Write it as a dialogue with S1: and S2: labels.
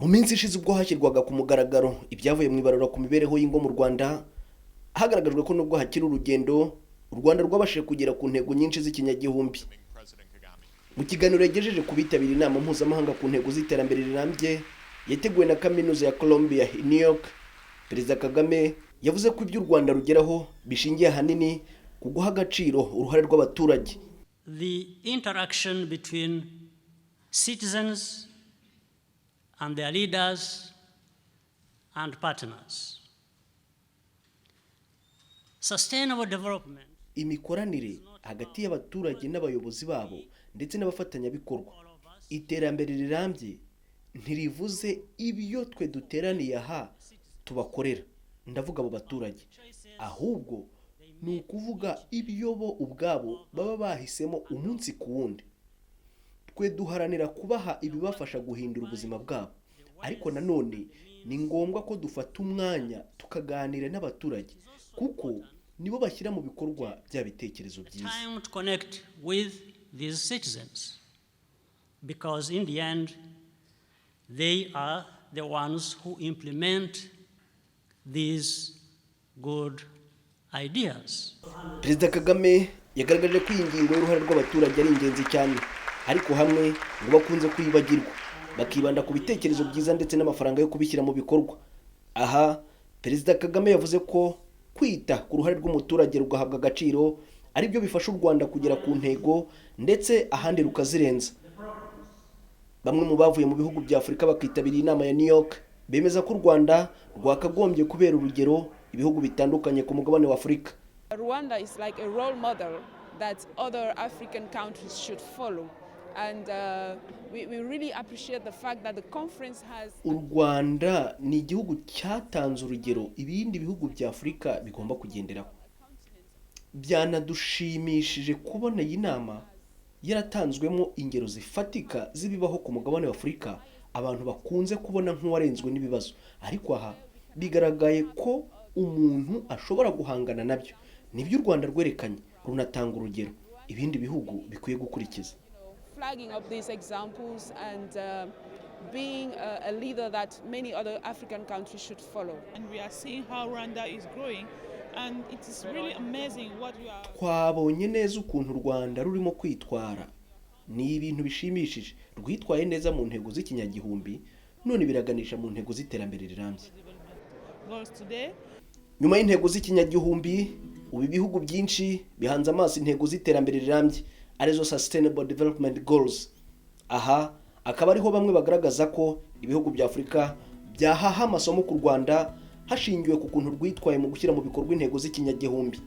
S1: Mu minsi ishize ubwo hashyirwaga ku mugaragaro ibyavuye mu ibarura ku mibereho y'ingo mu Rwanda, hagaragajwe ko nubwo hakiri urugendo, u Rwanda rwabashije kugera ku ntego nyinshi z'ikinyagihumbi. Mu kiganiro yagejeje ku bitabiriye inama mpuzamahanga ku ntego z'iterambere rirambye yateguwe na kaminuza ya Columbia i New York, Perezida Kagame yavuze ko ibyo u Rwanda rugeraho bishingiye ahanini ku guha agaciro uruhare rw'abaturage.
S2: The interaction between citizens and their leaders and partners. Sustainable development.
S1: Imikoranire hagati y'abaturage n'abayobozi babo ndetse n'abafatanyabikorwa. Iterambere rirambye ntirivuze ibyo twe duteraniye aha tubakorera, ndavuga abo baturage, ahubwo ni ukuvuga ibyo bo ubwabo baba bahisemo umunsi ku wundi. Twe duharanira kubaha ibibafasha guhindura ubuzima bwabo, ariko nanone ni ngombwa ko dufata umwanya tukaganira n'abaturage kuko nibo bashyira mu bikorwa bya bitekerezo byiza.
S2: Time to connect with these citizens because in the end they are the ones who implement these good ideas.
S1: Perezida Kagame yagaragaje ko iyi ngingo y'uruhare rw'abaturage ari ingenzi cyane, ariko hamwe ngo bakunze kwibagirwa bakibanda ku bitekerezo byiza ndetse n'amafaranga yo kubishyira mu bikorwa. Aha Perezida Kagame yavuze ko kwita ku ruhare rw'umuturage rugahabwa agaciro ari byo bifasha u Rwanda kugera ku ntego ndetse ahandi rukazirenza. Bamwe mu bavuye mu bihugu bya Afurika bakitabiriye inama ya New York bemeza ko u Rwanda rwakagombye kubera urugero ibihugu bitandukanye ku mugabane wa Afurika.
S3: Rwanda is like a role model that other African countries should follow. And we really appreciate the fact that the conference has.
S1: U Rwanda ni igihugu cyatanze urugero ibindi bihugu bya Afurika bigomba kugenderaho. Byanadushimishije kubona iyi nama yaratanzwemo ingero zifatika zibibaho ku mugabane wa Afurika abantu bakunze kubona nk'uwarenzwe n'ibibazo, ariko aha bigaragaye ko umuntu ashobora guhangana nabyo. Nibyo u Rwanda rwerekanye runatanga urugero ibindi bihugu bikwiye gukurikiza.
S3: Flagging up these examples and being a leader that many other African countries should follow.
S4: And we are seeing how Rwanda is growing and it is really amazing what we are.
S1: Twabonye neza ukuntu u Rwanda rurimo kwitwara. Ni ibintu bishimishije, rwitwaye neza mu ntego z'ikinyagihumbi none biraganisha mu ntego z'iterambere rirambye. Nyuma y'intego z'ikinyagihumbi ubu ibihugu byinshi bihanze amaso intego z'iterambere rirambye arizo Sustainable Development Goals. Aha akaba ariho bamwe bagaragaza ko ibihugu bya Afurika byahaha amasomo ku Rwanda hashingiwe ku kuntu rwitwaye mu gushyira mu bikorwa intego z'ikinyagihumbi.